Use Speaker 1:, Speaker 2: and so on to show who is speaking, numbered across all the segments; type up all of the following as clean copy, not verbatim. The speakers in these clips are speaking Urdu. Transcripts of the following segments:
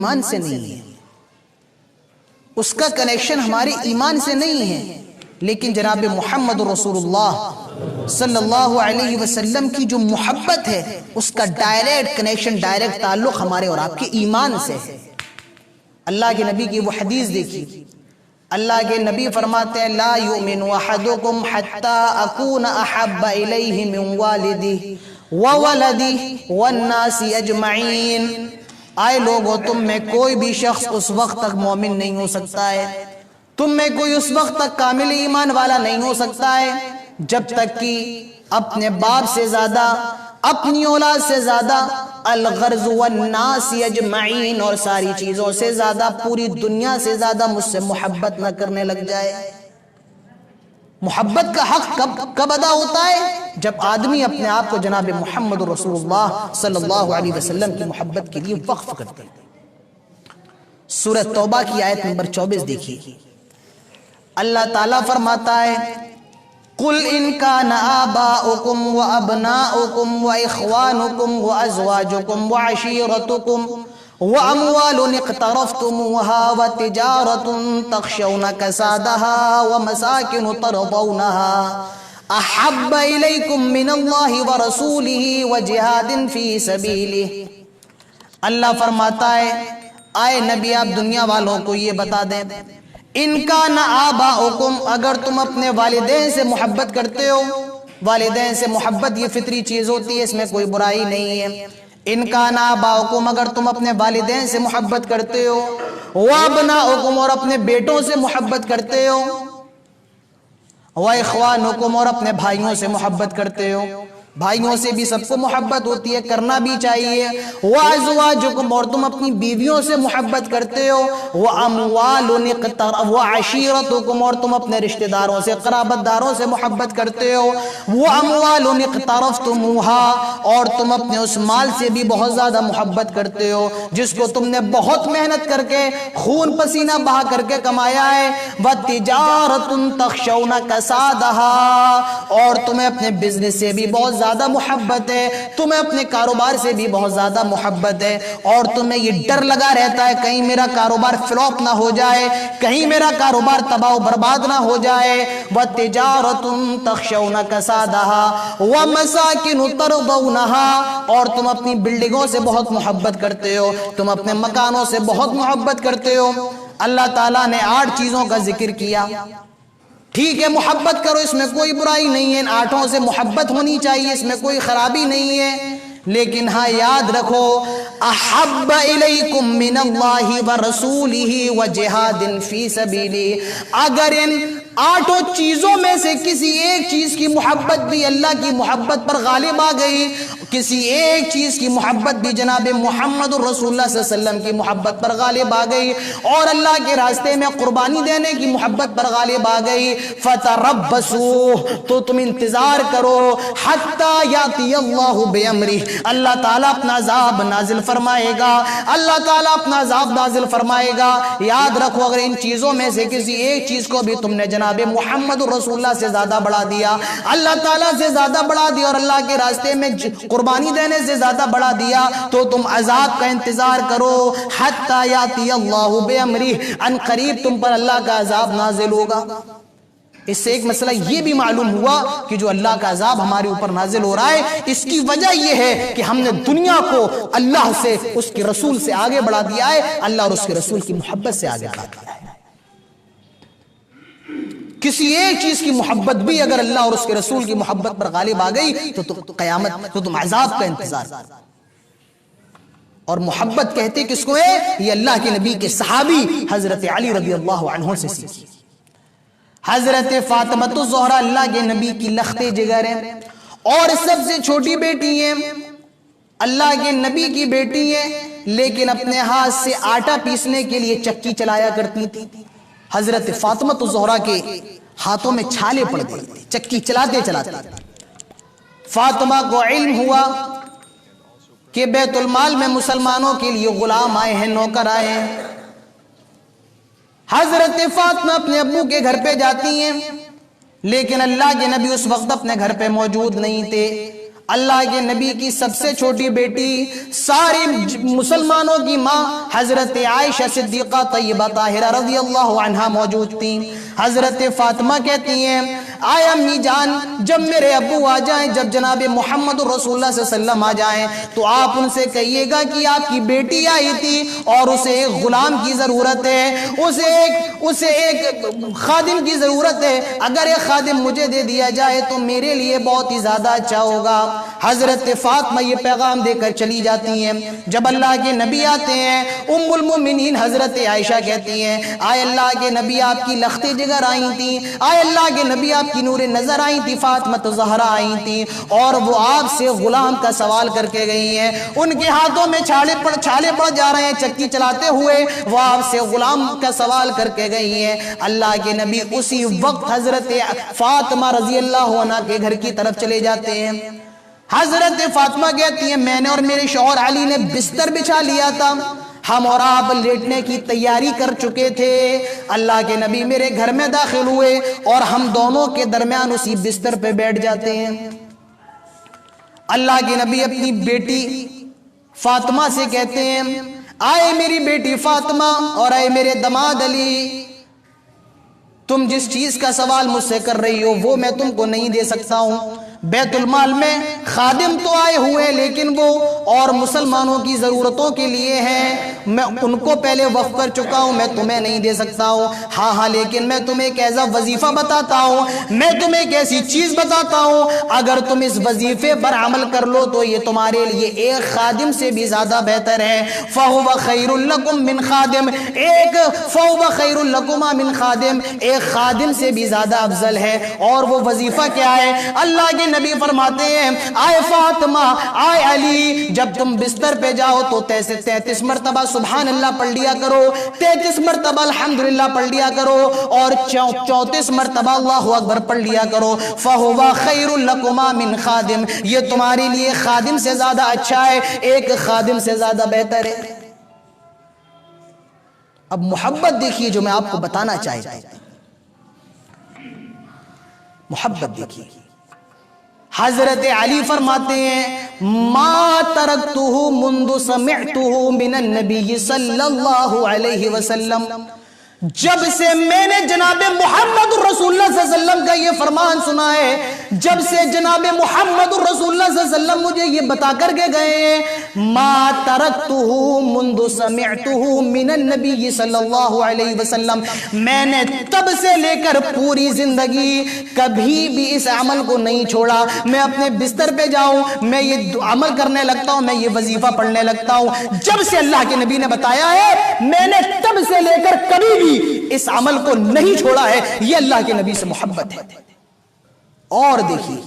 Speaker 1: ایمان سے نہیں ہے، اس کا کنیکشن ہمارے ایمان سے نہیں ہے، لیکن جناب محمد رسول اللہ صلی اللہ علیہ وسلم کی جو محبت ہے اس کا ڈائریکٹ کنیکشن، ڈائریکٹ تعلق ہمارے اور آپ کے ایمان سے ہے۔ اللہ کے نبی کی وہ حدیث دیکھی، اللہ کے نبی فرماتے ہیں لا یؤمن احدکم حتی اکون احب الیہ من والدہ وولدہ والناس اجمعین۔ آئے لوگو، تم میں کوئی بھی شخص اس وقت تک مومن نہیں ہو سکتا ہے، تم میں کوئی اس وقت تک کامل ایمان والا نہیں ہو سکتا ہے جب تک کہ اپنے باپ سے زیادہ، اپنی اولاد سے زیادہ، الغرض والناس اجمعین، اور ساری چیزوں سے زیادہ، پوری دنیا سے زیادہ مجھ سے محبت نہ کرنے لگ جائے۔ محبت کا حق کب ادا ہوتا ہے؟ جب آدمی اپنے آپ کو جناب محمد رسول اللہ صلی اللہ علیہ وسلم کی محبت کے لیے وقف کرتے ہیں۔ سورہ توبہ کی آیت نمبر 24 دیکھیے، اللہ تعالیٰ فرماتا ہے قُلْ إِنْ كَانَ آبَاؤُكُمْ وَأَبْنَاؤُكُمْ وَإِخْوَانُكُمْ وَأَزْوَاجُكُمْ وَعَشِيرَتُكُمْ وَأَمْوَالٌ اقْتَرَفْتُمُوهَا وَتِجَارَةٌ تَخْشَوْنَ كَسَادَهَا وَمَسَاكِنُ تَرْضَوْنَهَا أَحَبَّ إِلَيْكُم مِّنَ اللَّهِ وَرَسُولِهِ وَجِهَادٍ فِي سَبِيلِهِ۔ اللہ فرماتا ہے آئے نبی آپ دنیا والوں کو یہ بتا دیں، ان کان آباؤکم، اگر تم اپنے والدین سے محبت کرتے ہو، والدین سے محبت یہ فطری چیز ہوتی ہے، اس میں کوئی برائی نہیں ہے۔ ان کان آباؤکم، اگر تم اپنے والدین سے محبت کرتے ہو، وابناؤکم، اور اپنے بیٹوں سے محبت کرتے ہو، واخوانکم، اور اپنے بھائیوں سے محبت کرتے ہو، بھائیوں سے بھی سب کو محبت ہوتی ہے، کرنا بھی چاہیے، وازواجکم، اور تم اپنی بیویوں سے محبت کرتے ہو، واموال وعشیرتکم، اور تم اپنے رشتہ داروں سے، قرابت داروں سے محبت کرتے ہو، واموال اقترفتموها، اور تم اپنے اس مال سے بھی بہت زیادہ محبت کرتے ہو جس کو تم نے بہت محنت کر کے، خون پسینہ بہا کر کے کمایا ہے، وتجارۃ تخشون کسادها، اور تمہیں اپنے بزنس سے بھی بہت زیادہ محبت ہے، تمہیں اپنے کاروبار سے بھی بہت زیادہ محبت ہے، اور تمہیں یہ ڈر لگا رہتا ہے کہیں میرا کاروبار فلوپ نہ ہو جائے، کہیں میرا کاروبار تباہ و برباد نہ ہو جائے، وَتِجَارَةٌ تَخْشَوْنَ كَسَادَهَا وَمَسَاكِنُ تَرْضَوْنَهَا، اور تم اپنی بلڈنگوں سے بہت محبت کرتے ہو، تم اپنے مکانوں سے بہت محبت کرتے ہو۔ اللہ تعالیٰ نے 8 چیزوں کا ذکر کیا، ٹھیک ہے محبت کرو، اس میں کوئی برائی نہیں ہے، ان 8 سے محبت ہونی چاہیے، اس میں کوئی خرابی نہیں ہے، لیکن ہاں یاد رکھو احب الیکم من اللہ ورسولہ وجہاد فی سبیلہ، اگر ان 8 چیزوں میں سے کسی ایک چیز کی محبت بھی اللہ کی محبت پر غالب آ گئی، کسی ایک چیز کی محبت بھی جناب محمد رسول اللہ صلی اللہ علیہ وسلم کی محبت پر غالب آ گئی، اور اللہ کے راستے میں قربانی دینے کی محبت پر غالب آ گئی، فتربصوا، تو تم انتظار کرو، حتی یاتی اللہ بامرہ، اللہ تعالیٰ اپنا عذاب نازل فرمائے گا، اللہ تعالیٰ اپنا عذاب نازل فرمائے گا۔ یاد رکھو اگر ان چیزوں میں سے کسی ایک چیز کو بھی تم نے جناب محمد رسول اللہ سے زیادہ بڑھا دیا، اللہ تعالیٰ سے زیادہ بڑھا دیا، اور اللہ کے راستے میں قربانی دینے سے زیادہ بڑھا دیا، تو تم عذاب کا انتظار کرو، حتی یاتی اللہ بامرہ، ان قریب تم پر اللہ کا عذاب نازل ہوگا۔ اس سے ایک مسئلہ یہ بھی معلوم ہوا کہ جو اللہ کا عذاب ہمارے اوپر نازل ہو رہا ہے اس کی وجہ یہ ہے کہ ہم نے دنیا کو اللہ سے، اس کے رسول سے آگے بڑھا دیا ہے، اللہ اور اس کے رسول کی محبت سے آگے بڑھا دیا ہے۔ کسی ایک چیز کی محبت بھی اگر اللہ اور اس کے رسول کی محبت پر غالب آ گئی تو قیامت، تو تم عذاب کا انتظار کرو۔ اور محبت کہتے کس کو ہے؟ یہ اللہ کے نبی کے صحابی حضرت علی رضی اللہ عنہ سے سیکھی۔ حضرت فاطمہ الزہرا اللہ کے نبی کی لخت جگر ہیں اور سب سے چھوٹی بیٹی ہیں، اللہ کے نبی کی بیٹی ہیں، لیکن اپنے ہاتھ سے آٹا پیسنے کے لیے چکی چلایا کرتی تھی۔ حضرت فاطمہ الزہرا کے ہاتھوں میں چھالے پڑ گئے تھے چکی چلاتے چلاتے۔ فاطمہ کو علم ہوا کہ بیت المال میں مسلمانوں کے لیے غلام آئے ہیں، نوکر آئے ہیں۔ حضرت فاطمہ اپنے ابو کے گھر پہ جاتی ہیں، لیکن اللہ کے نبی اس وقت اپنے گھر پہ موجود نہیں تھے۔ اللہ کے نبی کی سب سے چھوٹی بیٹی سارے مسلمانوں کی ماں حضرت عائشہ صدیقہ طیبہ طاہرہ رضی اللہ عنہا موجود تھیں. حضرت فاطمہ کہتی ہیں آئے امی جان جب میرے ابو آ جائیں, جب جناب محمد رسول اللہ صلی اللہ علیہ وسلم آ جائیں تو آپ ان سے کہیے گا کہ آپ کی بیٹی آئی تھی اور اسے ایک غلام کی ضرورت ہے, اسے ایک خادم کی ضرورت ہے, اگر ایک خادم مجھے دے دیا جائے تو میرے لیے بہت ہی زیادہ اچھا ہوگا. حضرت فاطمہ یہ پیغام دے کر چلی جاتی ہیں. جب اللہ کے نبی آتے ہیں ام المومنین حضرت عائشہ کہتی ہیں آئے اللہ کے نبی آپ کی لخت جگر آئی تھی, آئے اللہ کے نبی آپ کی نور نظر آئی تھی, فاطمہ زہرا آئی تھی اور وہ آپ سے غلام کا سوال کر کے گئی ہیں. ان کے ہاتھوں میں چھالے پڑ جا رہے ہیں چکی چلاتے ہوئے, وہ آپ سے غلام کا سوال کر کے گئی ہیں. اللہ کے نبی اسی وقت حضرت فاطمہ رضی اللہ عنہ کے گھر کی طرف چلے جاتے ہیں. حضرت فاطمہ کہتی ہیں میں نے اور میرے شوہر علی نے بستر بچھا لیا تھا, ہم اور آپ لیٹنے کی تیاری کر چکے تھے. اللہ کے نبی میرے گھر میں داخل ہوئے اور ہم دونوں کے درمیان اسی بستر پہ بیٹھ جاتے ہیں. اللہ کے نبی اپنی بیٹی فاطمہ سے کہتے ہیں آئے میری بیٹی فاطمہ اور آئے میرے دماد علی, تم جس چیز کا سوال مجھ سے کر رہی ہو وہ میں تم کو نہیں دے سکتا ہوں. بیت المال میں خادم تو آئے ہوئے لیکن وہ اور مسلمانوں کی ضرورتوں کے لیے ہیں, میں ان کو پہلے وقف کر چکا ہوں, میں تمہیں نہیں دے سکتا ہوں. ہاں لیکن میں تمہیں ایک ایسا وظیفہ بتاتا ہوں, میں تمہیں ایک ایسی چیز بتاتا ہوں, اگر تم اس وظیفے پر عمل کر لو تو یہ تمہارے لیے ایک خادم سے بھی زیادہ بہتر ہے. فَهُوَ خَيْرٌ لَكُمْ مِنْ خَادِمٍ, فَهُوَ خَيْرٌ لَكُمَا مِنْ خَادِمٍ, ایک خادم سے بھی زیادہ افضل ہے. اور وہ وظیفہ کیا ہے؟ اللہ کے نبی فرماتے ہیں آئے فاطمہ آئے علی, جب تم بستر پہ جاؤ تو 33 مرتبہ سبحان اللہ پڑھ لیا کرو, 33 مرتبہ الحمدللہ پڑھ لیا کرو اور 34 مرتبہ اللہ اکبر پڑھ لیا کرو. فَهُوَ خَيْرٌ لَكُمَا مِنْ خَادِمٍ, یہ تمہارے لیے خادم سے زیادہ اچھا ہے, ایک خادم سے زیادہ بہتر ہے. اب محبت دیکھیے جو میں آپ کو بتانا چاہتا ہوں, محبت دیکھیے. حضرت علی فرماتے ہیں ما ترکتہ منذ سمعتہ من النبی صلی اللہ علیہ وسلم, جب سے میں نے جناب محمد رسول اللہ صلی اللہ علیہ وسلم کا یہ فرمان سنا ہے, جب سے جناب محمد رسول اللہ صلی اللہ علیہ وسلم مجھے یہ بتا کر کے گئے ہیں ما ترکتہ منذ سمعتہ من النبی صلی اللہ علیہ وسلم, میں نے تب سے لے کر پوری زندگی کبھی بھی اس عمل کو نہیں چھوڑا. میں اپنے بستر پہ جاؤں میں یہ عمل کرنے لگتا ہوں, میں یہ وظیفہ پڑھنے لگتا ہوں, جب سے اللہ کے نبی نے بتایا ہے میں نے تب سے لے کر کبھی بھی اس عمل کو نہیں چھوڑا ہے. یہ اللہ کے نبی سے محبت ہے. اور دیکھیے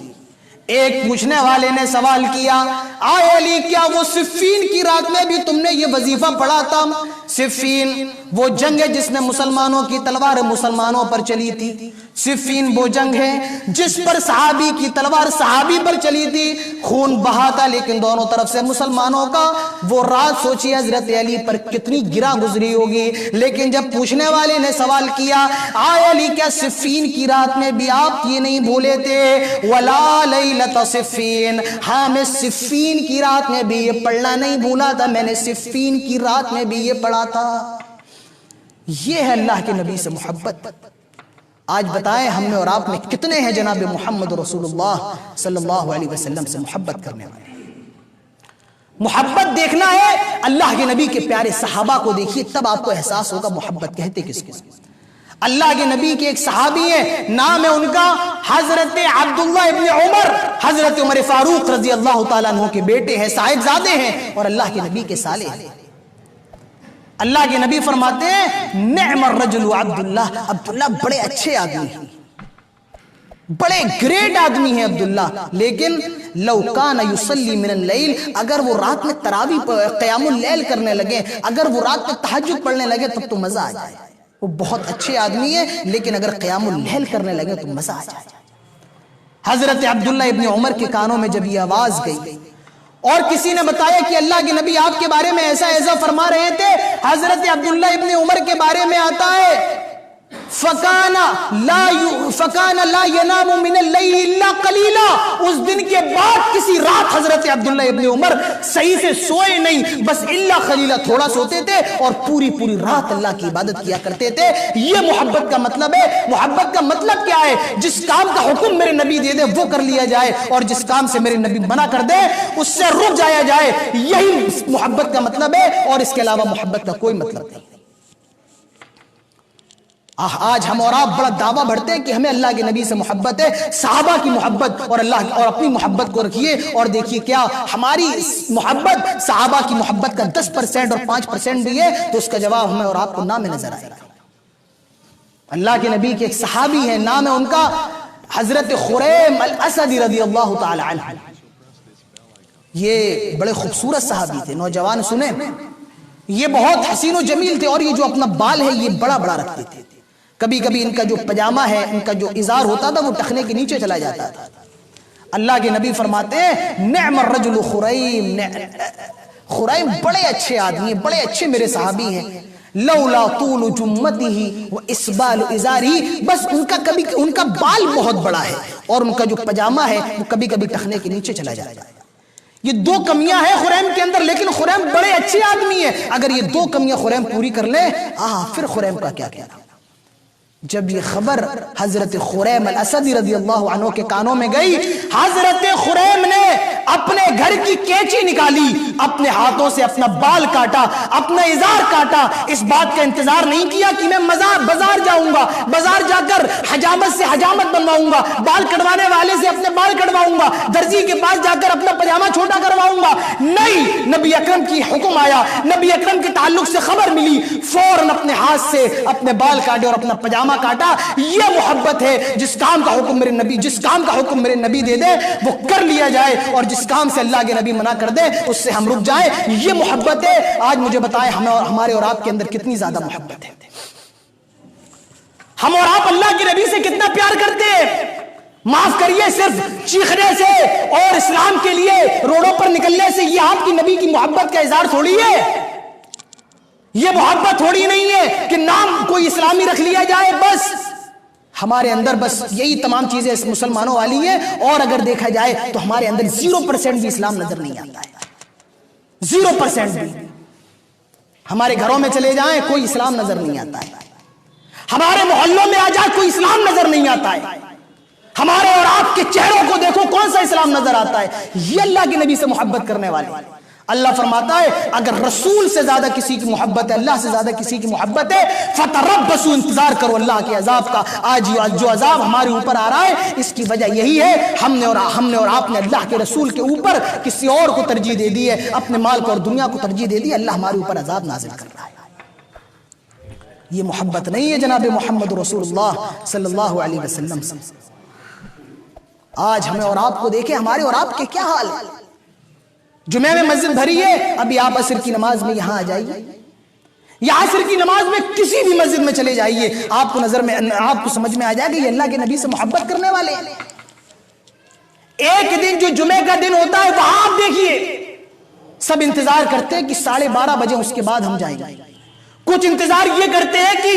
Speaker 1: ایک پوچھنے والے نے سوال کیا آئے علی کیا وہ صفین کی رات میں بھی تم نے یہ وظیفہ پڑھا تھا؟ صفین وہ جنگ ہے جس میں مسلمانوں کی تلوار مسلمانوں پر چلی تھی. صفین وہ جنگ ہے جس پر صحابی کی تلوار صحابی پر چلی تھی, خون بہا تھا لیکن دونوں طرف سے مسلمانوں کا. وہ رات سوچی حضرت علی پر کتنی گرا گزری ہوگی. لیکن جب پوچھنے والے نے سوال کیا آئے علی کیا صفین کی رات میں بھی آپ یہ نہیں بھولے تھے وَلَا لَيْلَةَ صِفِّينَ, ہاں میں صفین کی رات میں بھی یہ پڑھنا نہیں بھولا تھا, میں نے صفین کی رات میں بھی یہ پڑھا تھا. یہ ہے اللہ کے نبی سے محبت. آج بتائیں ہم میں اور آپ میں کتنے ہیں جناب محمد رسول اللہ صلی اللہ علیہ وسلم سے محبت کرنے والے. محبت دیکھنا ہے اللہ کے نبی کے پیارے صحابہ کو دیکھیے, تب آپ کو احساس ہوگا محبت کہتے کس کو. اللہ کے نبی کے ایک صحابی ہیں, نام ہے ان کا حضرت عبداللہ ابن عمر, حضرت عمر فاروق رضی اللہ تعالیٰ عنہ کے بیٹے ہیں, صاحبزادے ہیں اور اللہ کے نبی کے سالے ہیں. اللہ کے نبی فرماتے ہیں نعم الرجل عبداللہ, عبداللہ بڑے اچھے آدمی ہیں, بڑے گریٹ آدمی ہیں عبداللہ, لیکن لو کان یصلی من اللیل, اگر وہ رات میں تراویح قیام اللیل کرنے لگے, اگر وہ رات میں تہجد پڑھنے لگے تب تو مزہ آ جائے. وہ بہت اچھے آدمی ہیں لیکن اگر قیام اللیل کرنے لگے تو مزہ آ جائے. حضرت عبداللہ ابن عمر کے کانوں میں جب یہ آواز گئی اور کسی نے بتایا کہ اللہ کے نبی آپ کے بارے میں ایسا ایسا فرما رہے تھے, حضرت عبداللہ ابن عمر کے بارے میں آتا ہے فکان لا ینام من اللیل الا قلیلا، اس دن کے بعد کسی رات حضرت عبداللہ ابن عمر صحیح سے سوئے نہیں، بس الا قلیلا، تھوڑا سوتے تھے اور پوری پوری رات اللہ کی عبادت کیا کرتے تھے۔ یہ محبت کا مطلب ہے۔ محبت کا مطلب کیا ہے؟ جس کام کا حکم میرے نبی دے دے وہ کر لیا جائے، اور جس کام سے میرے نبی منع کر دے اس سے رک جایا جائے، یہی محبت کا مطلب ہے، اور اس کے علاوہ محبت کا کوئی مطلب نہیں۔ آج ہم اور آپ بڑا دعویٰ بڑھتے ہیں کہ ہمیں اللہ کے نبی سے محبت ہے، صحابہ کی محبت اور اللہ اور اپنی محبت کو رکھیے، اور دیکھیے کیا ہماری محبت صحابہ کی محبت کا 10% اور 5% بھی ہے تو اس کا جواب ہمیں اور آپ کو نام نظر آئے گا۔ اللہ کے نبی کے ایک صحابی ہیں، نام ہے ان کا حضرت خریم الاسدی رضی اللہ تعالی عنہ۔ یہ بڑے خوبصورت صحابی تھے، نوجوان سنیں، یہ بہت حسین و جمیل تھے، اور یہ جو اپنا بال ہے یہ بڑا بڑا رکھتے تھے۔ کبھی کبھی ان کا جو پجامہ ہے، ان کا جو ازار ہوتا تھا وہ ٹخنے کے نیچے چلا جاتا تھا۔ اللہ کے نبی فرماتے ہیں نعم الرجل خریم، خریم بڑے اچھے آدمی ہیں، بڑے اچھے میرے صحابی ہیں، لولا طول جمته واسبال ازاری، بس ان کا بال بہت بڑا ہے اور ان کا جو پجامہ ہے وہ کبھی کبھی ٹخنے کے نیچے چلا جاتا ہے۔ یہ دو کمیاں ہیں خریم کے اندر، لیکن خریم بڑے اچھے آدمی ہیں۔ اگر یہ دو کمیاں خریم پوری کر لیں پھر خریم کا کیا کہنا۔ جب یہ خبر حضرت خریم الاسدی رضی اللہ عنہ کے کانوں میں گئی، حضرت خریم نے اپنے گھر کی کینچی نکالی، اپنے ہاتھوں سے اپنا بال کاٹا، اپنا ازار کاٹا، اس بات کا انتظار نہیں کیا کہ میں بازار جاؤں گا، بازار جا کر حجامت سے حجامت بنواؤں گا، بال کٹوانے والے سے اپنے بال کٹواؤں گا، درزی کے پاس جا کر اپنا پجامہ چھوٹا کرواؤں گا، نہیں، نبی اکرم کی حکم آیا، نبی اکرم کے تعلق سے خبر ملی، فوراً اپنے ہاتھ سے اپنے بال کاٹے اور اپنا پجامہ کاٹا۔ یہ محبت ہے، جس کام کا حکم میرے نبی دے دے وہ کر لیا جائے، اور جس کام سے اللہ کے نبی منع کر دے اس سے ہم رک جائیں، یہ محبت ہے۔ آج مجھے بتائیں ہمارے اور آپ کے اندر کتنی زیادہ محبت ہے؟ ہم اور آپ اللہ کے نبی سے کتنا پیار کرتے ہیں؟ معاف کریے، صرف چیخنے سے اور اسلام کے لیے روڈوں پر نکلنے سے یہ آپ کی نبی کی محبت کا اظہار تھوڑی ہے، یہ محبت تھوڑی نہیں ہے کہ نام کوئی اسلامی رکھ لیا جائے بس۔ ہمارے اندر بس یہی تمام چیزیں مسلمانوں والی ہیں، اور اگر دیکھا جائے تو ہمارے اندر 0% بھی اسلام نظر نہیں آتا ہے، 0% بھی۔ ہمارے گھروں میں چلے جائیں کوئی اسلام نظر نہیں آتا ہے، ہمارے محلوں میں آ جائے کوئی اسلام نظر نہیں آتا ہے، ہمارے اور آپ کے چہروں کو دیکھو کون سا اسلام نظر آتا ہے؟ یہ اللہ کے نبی سے محبت کرنے والے۔ اللہ فرماتا ہے اگر رسول سے زیادہ کسی کی محبت ہے، اللہ سے زیادہ کسی کی محبت ہے، فتربصوا، انتظار کرو اللہ کے عذاب کا۔ آج جو عذاب ہمارے اوپر آ رہا ہے اس کی وجہ یہی ہے، ہم نے اور آپ نے اللہ کے رسول کے اوپر کسی اور کو ترجیح دے دی ہے، اپنے مال کو اور دنیا کو ترجیح دے دی، اللہ ہمارے اوپر عذاب نازل کر رہا ہے۔ یہ محبت نہیں ہے جناب محمد رسول اللہ صلی اللہ علیہ وسلم سے۔ آج ہمیں اور آپ کو دیکھیں، ہمارے اور آپ کے کیا حال ہے؟ جمعہ میں مسجد بھری ہے، ابھی آپ عصر کی نماز میں یہاں آ جائیے، یا عصر کی نماز میں کسی بھی مسجد میں چلے جائیے، آپ کو سمجھ میں آ جائے گا یہ اللہ کے نبی سے محبت کرنے والے ہیں۔ ایک دن جو جمعہ کا دن ہوتا ہے وہاں آپ دیکھیے سب انتظار کرتے ہیں کہ 12:30 بجے اس کے بعد ہم جائیں گے، کچھ انتظار یہ کرتے ہیں کہ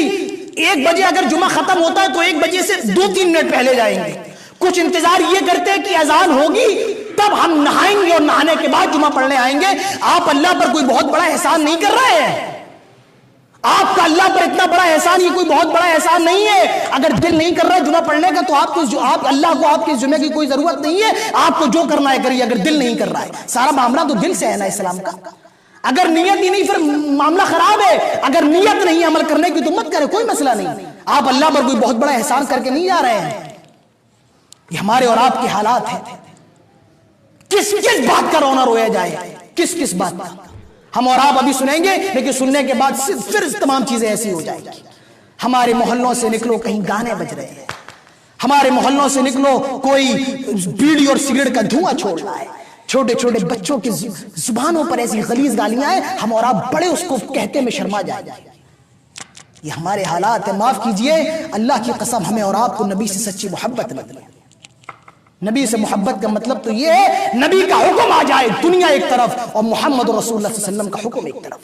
Speaker 1: 1 بجے اگر جمعہ ختم ہوتا ہے تو 1 بجے سے 2-3 منٹ پہلے جائیں گے، کچھ انتظار یہ کرتے ہیں کہ اذان ہوگی تب ہم نہائیں گے اور نہانے کے بعد جمعہ پڑھنے آئیں گے۔ آپ اللہ پر کوئی بہت بڑا احسان نہیں کر رہے ہیں، آپ کا اللہ پر اتنا بڑا احسان یہ کوئی بہت بڑا احسان نہیں ہے۔ اگر دل نہیں کر رہا ہے جمعہ پڑھنے کا تو آپ اللہ کو آپ کے جمعے کی کوئی ضرورت نہیں ہے، آپ کو جو کرنا ہے کریے، اگر دل نہیں کر رہا ہے۔ سارا معاملہ تو دل سے ہے نا اسلام کا، اگر نیت ہی نہیں پھر معاملہ خراب ہے، اگر نیت نہیں عمل کرنے کی تو مت کرے، کوئی مسئلہ نہیں، آپ اللہ پر کوئی بہت بڑا احسان کر کے نہیں جا رہے ہیں۔ یہ ہمارے اور آپ کے حالات ہیں، کس بات کا رونا رویا جائے، کس بات کا؟ ہم اور آپ ابھی سنیں گے لیکن سننے کے بعد پھر تمام چیزیں ایسی ہو جائیں گی۔ ہمارے محلوں سے نکلو کہیں گانے بج رہے ہیں، ہمارے محلوں سے نکلو کوئی بیڑی اور سگریٹ کا دھواں چھوڑ رہا ہے، چھوٹے چھوٹے بچوں کی زبانوں پر ایسی غلیظ گالیاں ہیں، ہم اور آپ بڑے اس کو کہتے میں شرما جائیں۔ یہ ہمارے حالات ہیں، معاف کیجئے، اللہ کی قسم ہمیں اور آپ کو نبی سے سچی محبت نہیں ہے۔ نبی سے محبت کا مطلب تو یہ ہے نبی کا حکم آ جائے دنیا ایک طرف اور محمد رسول اللہ صلی اللہ علیہ وسلم کا حکم ایک طرف،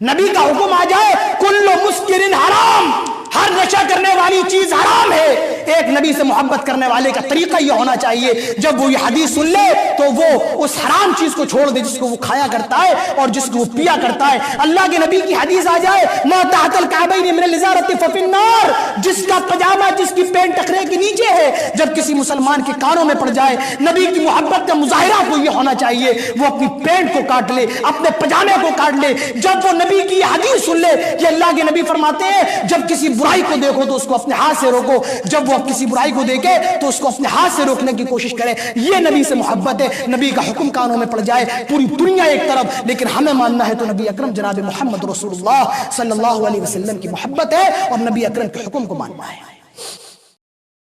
Speaker 1: نبی کا حکم آ جائے کل مسکر حرام، ہر نشہ کرنے والی چیز حرام ہے. ایک نبی سے محبت کرنے والے کا طریقہ یہ ہونا چاہیے جب وہ یہ حدیث سن لے تو وہ اس حرام چیز کو چھوڑ دے جس کو وہ کھایا کرتا ہے اور جس کو وہ پیا کرتا ہے. اللہ کے نبی کی حدیث آ جائے ما تحت الکعبین من الازارۃ ففی النار، جس کا پجامہ جس کی پینٹ ٹخنے کے نیچے ہے جب کسی مسلمان کے کانوں میں پڑ جائے، نبی کی محبت کا مظاہرہ کو یہ ہونا چاہیے وہ اپنی پینٹ کو کاٹ لے، اپنے پجامے کو کاٹ لے جب وہ نبی کی حدیث سن لے کہ اللہ کے نبی فرماتے ہیں جب کسی برائی کو دیکھو تو اس کو اپنے ہاتھ سے روکو، جب وہ کسی برائی کو دیکھے تو اس کو اپنے ہاتھ سے روکنے کی کوشش کرے. یہ نبی سے محبت ہے. نبی کا حکم کانوں میں پڑ جائے پوری دنیا ایک طرف، لیکن ہمیں ماننا ہے تو نبی اکرم جناب محمد رسول اللہ صلی اللہ علیہ وسلم کی محبت ہے اور نبی اکرم کے حکم کو ماننا ہے.